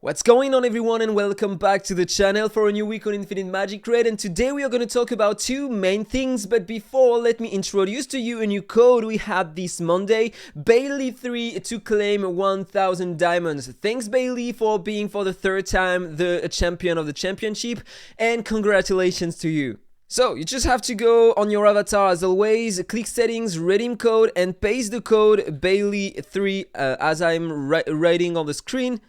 What's going on everyone, and welcome back to the channel for a new week on Infinite Magicraid. And today we are going to talk about two main things, but before, let me introduce to you a new code we had this Monday, Bailey 3, to claim 1000 diamonds. Thanks Bailey for being for the third time the champion of the championship, and congratulations to you. So, you just have to go on your avatar as always, click settings, redeem code, and paste the code Bailey3 as I'm writing on the screen.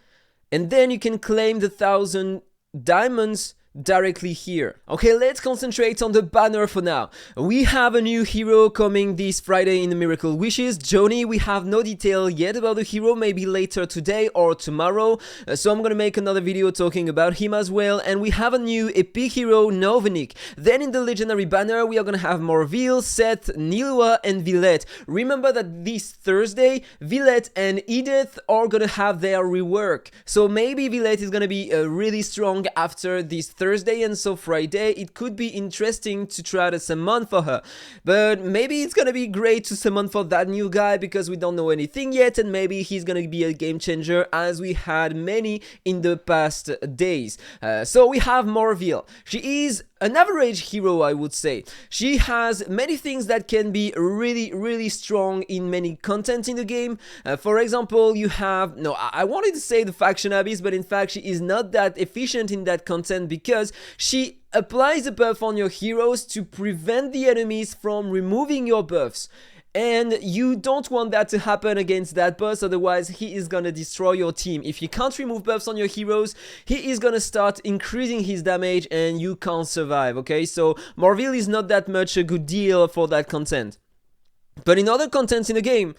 And then you can claim the 1000 diamonds directly here. Okay, let's concentrate on the banner for now. We have a new hero coming this Friday in the Miracle Wishes, Johnny. We have no detail yet about the hero, maybe later today or tomorrow. So I'm gonna make another video talking about him as well. And we have a new epic hero, Novenik. Then in the legendary banner, we are gonna have Marval, Seth, Nila, and Villette. Remember that this Thursday, Villette and Edith are gonna have their rework. So maybe Villette is gonna be really strong after this Thursday, and so Friday it could be interesting to try to summon for her, but maybe it's gonna be great to summon for that new guy because we don't know anything yet, and maybe he's gonna be a game changer as we had many in the past days. So we have Marval. She is an average hero, I would say. She has many things that can be really strong in many content in the game. For example, you have, I wanted to say the faction abyss, but in fact she is not that efficient in that content because she applies a buff on your heroes to prevent the enemies from removing your buffs. And you don't want that to happen against that boss, otherwise he is gonna destroy your team. If you can't remove buffs on your heroes, he is gonna start increasing his damage and you can't survive, okay? So Marval is not that much a good deal for that content. But in other contents in the game,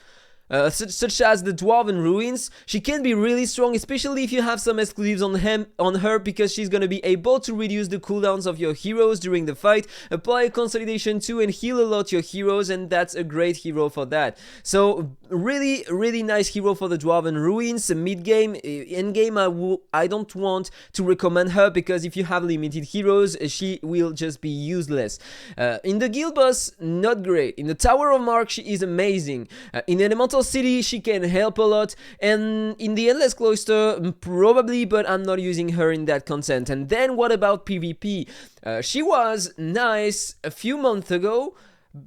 such as the Dwarven Ruins, she can be really strong, especially if you have some exclusives on her, because she's gonna be able to reduce the cooldowns of your heroes during the fight, apply a consolidation too, and heal a lot your heroes, and that's a great hero for that. So really nice hero for the Dwarven Ruins. Mid-game, end-game, I don't want to recommend her because if you have limited heroes, she will just be useless. In the guild boss, not great. In the Tower of Mark, she is amazing. In Elemental City, she can help a lot, and in the Endless Cloister, probably, but I'm not using her in that content. And then what about PvP? She was nice a few months ago,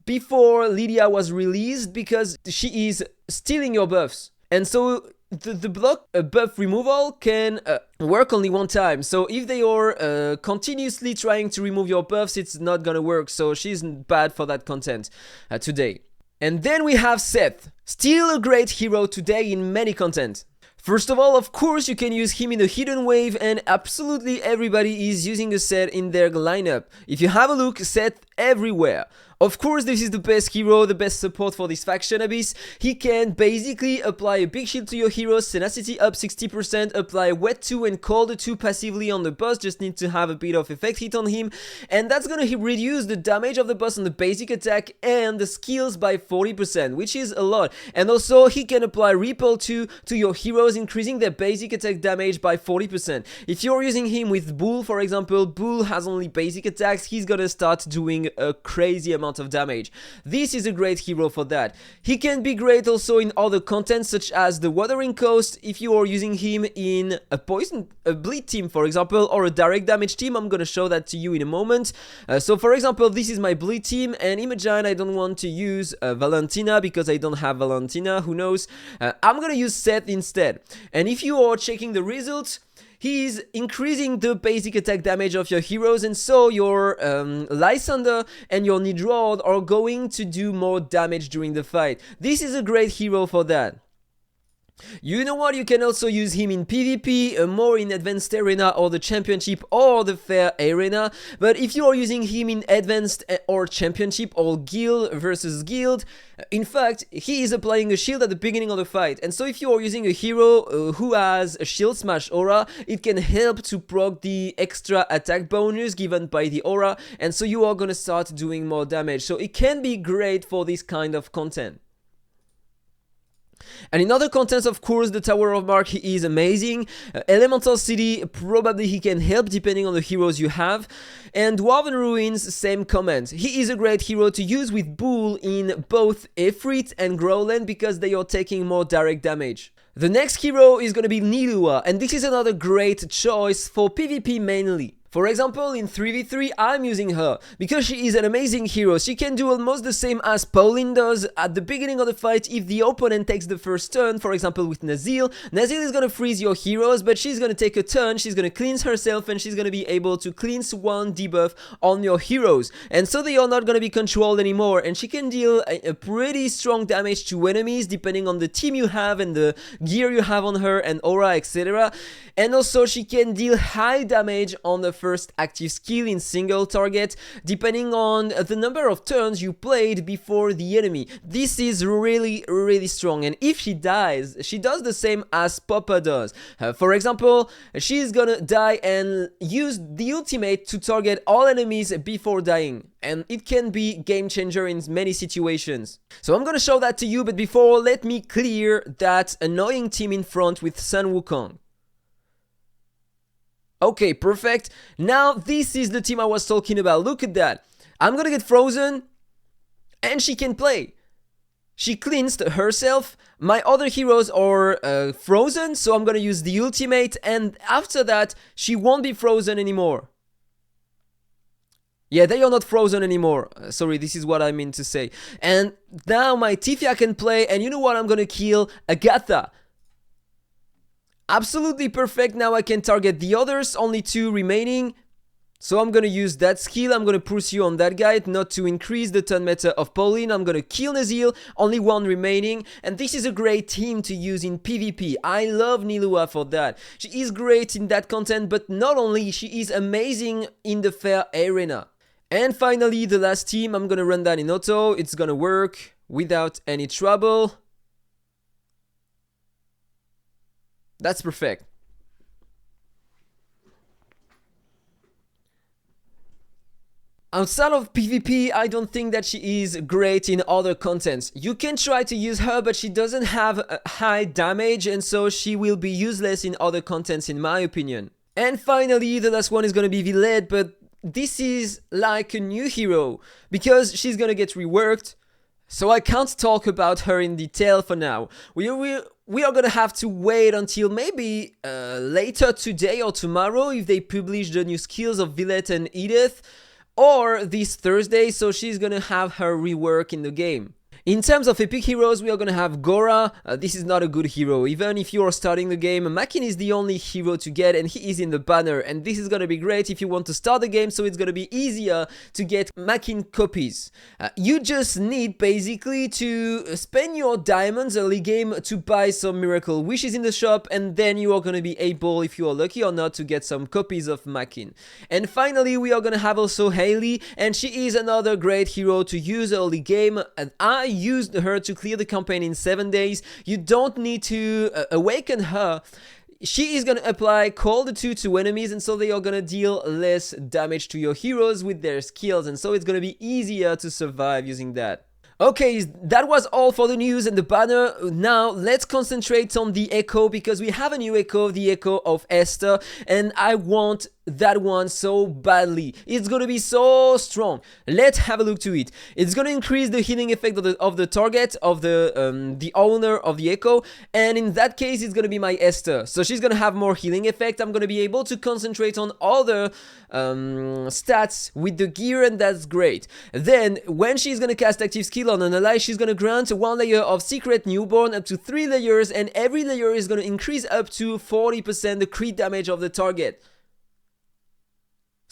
before Lydia was released, because she is stealing your buffs. And so the block buff removal can work only one time. So if they are continuously trying to remove your buffs, it's not gonna work. So she's bad for that content today. And then we have Seth, still a great hero today in many content. First of all, of course, you can use him in the Hidden Wave, and absolutely everybody is using a Seth in their lineup. If you have a look, Seth everywhere. Of course, this is the best hero, the best support for this faction abyss. He can basically apply a big shield to your heroes, tenacity up 60%, apply wet 2 and cold 2 passively on the boss, just need to have a bit of effect hit on him, and that's gonna reduce the damage of the boss on the basic attack and the skills by 40%, which is a lot. And also, he can apply repel 2 to your heroes, increasing their basic attack damage by 40%. If you're using him with Bull, for example, Bull has only basic attacks, he's gonna start doing a crazy amount of damage. This is a great hero for that. He can be great also in other contents such as the Wuthering Coast if you are using him in a bleed team, for example, or a direct damage team. I'm gonna show that to you in a moment. So for example, this is my bleed team, and imagine I don't want to use Valentina because I don't have Valentina, who knows. I'm gonna use Seth instead. And if you are checking the results, he's increasing the basic attack damage of your heroes, and so your Lysander and your Nidrod are going to do more damage during the fight. This is a great hero for that. You know what, you can also use him in PvP, more in Advanced Arena or the Championship or the Fair Arena, but if you are using him in Advanced or Championship or Guild versus Guild, in fact, he is applying a shield at the beginning of the fight, and so if you are using a hero who has a shield smash aura, it can help to proc the extra attack bonus given by the aura, and so you are gonna start doing more damage, so it can be great for this kind of content. And in other contents, of course, the Tower of Mark, he is amazing. Elemental City, probably he can help depending on the heroes you have. And Dwarven Ruins, same comment. He is a great hero to use with Bull in both Ifrit and Growland because they are taking more direct damage. The next hero is gonna be Nila, and this is another great choice for PvP mainly. For example, in 3v3, I'm using her because she is an amazing hero. She can do almost the same as Pauline does at the beginning of the fight. If the opponent takes the first turn, for example with Nazil is gonna freeze your heroes, but she's gonna take a turn, she's gonna cleanse herself, and she's gonna be able to cleanse one debuff on your heroes. And so they are not gonna be controlled anymore, and she can deal a pretty strong damage to enemies depending on the team you have and the gear you have on her and aura, etc. And also she can deal high damage on the first active skill in single target, depending on the number of turns you played before the enemy. This is really strong, and if she dies, she does the same as Papa does. For example, she's gonna die and use the ultimate to target all enemies before dying, and it can be game changer in many situations. So I'm gonna show that to you, but before, let me clear that annoying team in front with Sun Wukong. Okay, perfect. Now this is the team I was talking about. Look at that. I'm gonna get frozen and she can play. She cleansed herself. My other heroes are frozen, so I'm gonna use the ultimate, and after that she won't be frozen anymore. Yeah, they are not frozen anymore. Sorry, this is what I mean to say. And now my Tifia can play, and you know what? I'm gonna kill AhkTaar. Absolutely perfect. Now I can target the others, only 2 remaining. So I'm gonna use that skill. I'm gonna pursue on that guy, not to increase the turn meta of Pauline. I'm gonna kill Nazil, only 1 remaining. And this is a great team to use in PvP. I love Nila for that. She is great in that content, but not only, she is amazing in the fair arena. And finally, the last team, I'm gonna run that in auto. It's gonna work without any trouble. That's perfect. Outside of PvP, I don't think that she is great in other contents. You can try to use her, but she doesn't have a high damage, and so she will be useless in other contents in my opinion. And finally, the last one is gonna be Villette, but this is like a new hero because she's gonna get reworked. So I can't talk about her in detail for now. We are gonna have to wait until maybe later today or tomorrow if they publish the new skills of Villette and Edith, or this Thursday, so she's gonna have her rework in the game. In terms of epic heroes, we are gonna have Gora. This is not a good hero. Even if you are starting the game, Makin is the only hero to get, and he is in the banner. And this is gonna be great if you want to start the game, so it's gonna be easier to get Makin copies. You just need basically to spend your diamonds early game to buy some miracle wishes in the shop, and then you are gonna be able, if you are lucky or not, to get some copies of Makin. And finally, we are gonna have also Hailey, and she is another great hero to use early game. And I used her to clear the campaign in 7 days. You don't need to awaken her. She is gonna apply Call the 2 to enemies, and so they are gonna deal less damage to your heroes with their skills, and so it's gonna be easier to survive using that. Okay, that was all for the news and the banner. Now let's concentrate on the echo, because we have a new echo, the echo of Esther, and I want that one so badly. It's gonna be so strong. Let's have a look to it. It's gonna increase the healing effect of the target of the owner of the echo, and in that case it's gonna be my Esther, so she's gonna have more healing effect. I'm gonna be able to concentrate on other stats with the gear, and that's great. Then when she's gonna cast active skill on an ally, she's gonna grant 1 layer of secret newborn up to 3 layers, and every layer is gonna increase up to 40% the crit damage of the target.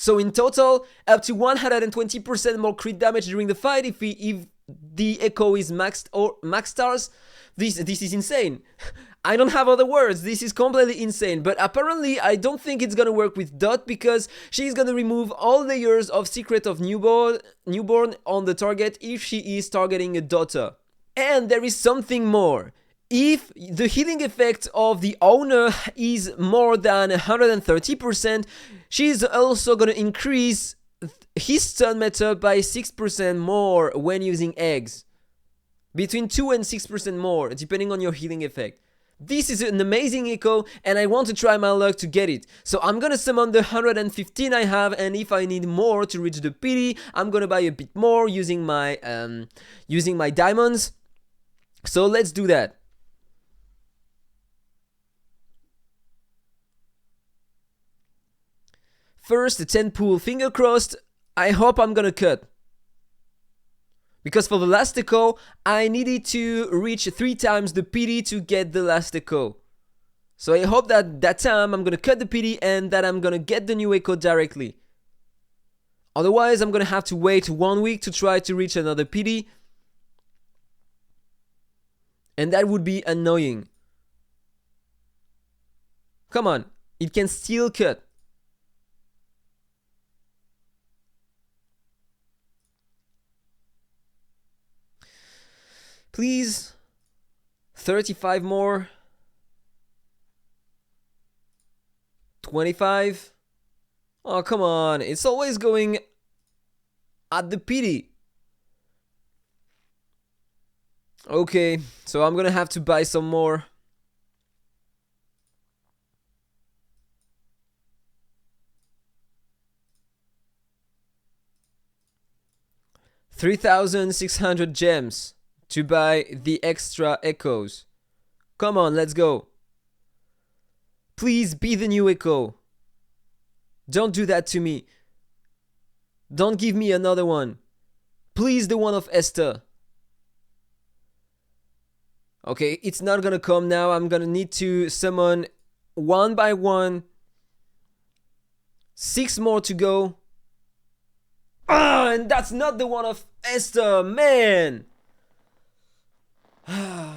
So in total, up to 120% more crit damage during the fight if the echo is maxed or max stars. This is insane. I don't have other words. This is completely insane. But apparently, I don't think it's gonna work with Dot, because she's gonna remove all layers of secret of newborn on the target if she is targeting a daughter. And there is something more. If the healing effect of the owner is more than 130%, she's also gonna increase his stun meter by 6% more when using eggs. Between 2 and 6% more, depending on your healing effect. This is an amazing echo, and I want to try my luck to get it. So I'm gonna summon the 115 I have, and if I need more to reach the pity, I'm gonna buy a bit more using my diamonds. So let's do that. First, 10 pull, finger crossed. I hope I'm gonna cut. Because for the last echo, I needed to reach 3 times the PD to get the last echo. So I hope that that time I'm gonna cut the PD and that I'm gonna get the new echo directly. Otherwise, I'm gonna have to wait 1 week to try to reach another PD. And that would be annoying. Come on, it can still cut. Please, 35 more. 25. Oh, come on, it's always going at the PD. Okay, so I'm gonna have to buy some more. $3,600 gems to buy the extra echoes. Come on, let's go. Please be the new echo. Don't do that to me. Don't give me another one. Please, the one of Esther. Okay, it's not gonna come now. I'm gonna need to summon one by one. 6 more to go. Ah, and that's not the one of Esther, man.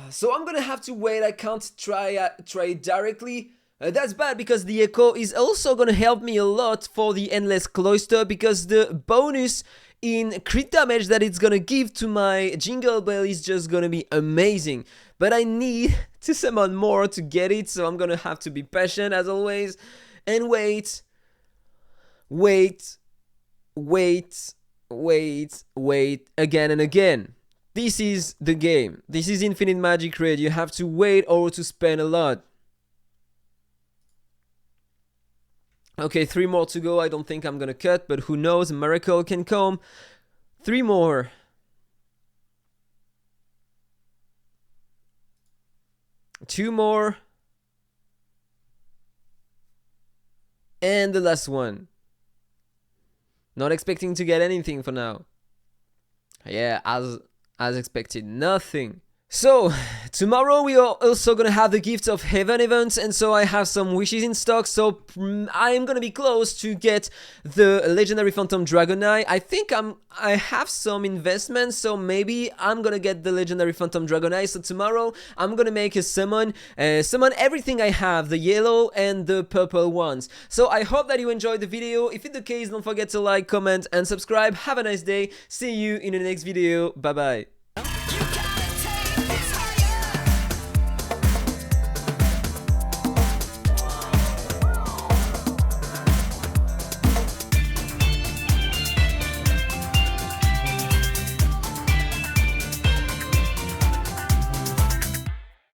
So I'm gonna have to wait. I can't try it directly. That's bad because the echo is also gonna help me a lot for the Endless Cloister, because the bonus in crit damage that it's gonna give to my Jingle Bell is just gonna be amazing. But I need to summon more to get it, so I'm gonna have to be patient as always and wait again and again. This is the game. This is Infinite Magicraid. You have to wait or to spend a lot. Okay, 3 more to go. I don't think I'm gonna cut, but who knows? A miracle can come. 3 more. Two more. And the last one. Not expecting to get anything for now. Yeah, as expected, nothing. So, tomorrow we are also gonna have the Gift of Heaven event, and so I have some wishes in stock, so I'm gonna be close to get the Legendary Phantom Dragon Eye. I think I have some investments, so maybe I'm gonna get the Legendary Phantom Dragon Eye. So tomorrow I'm gonna make a summon everything I have, the yellow and the purple ones. So I hope that you enjoyed the video. If it's the case, don't forget to like, comment and subscribe. Have a nice day. See you in the next video. Bye bye.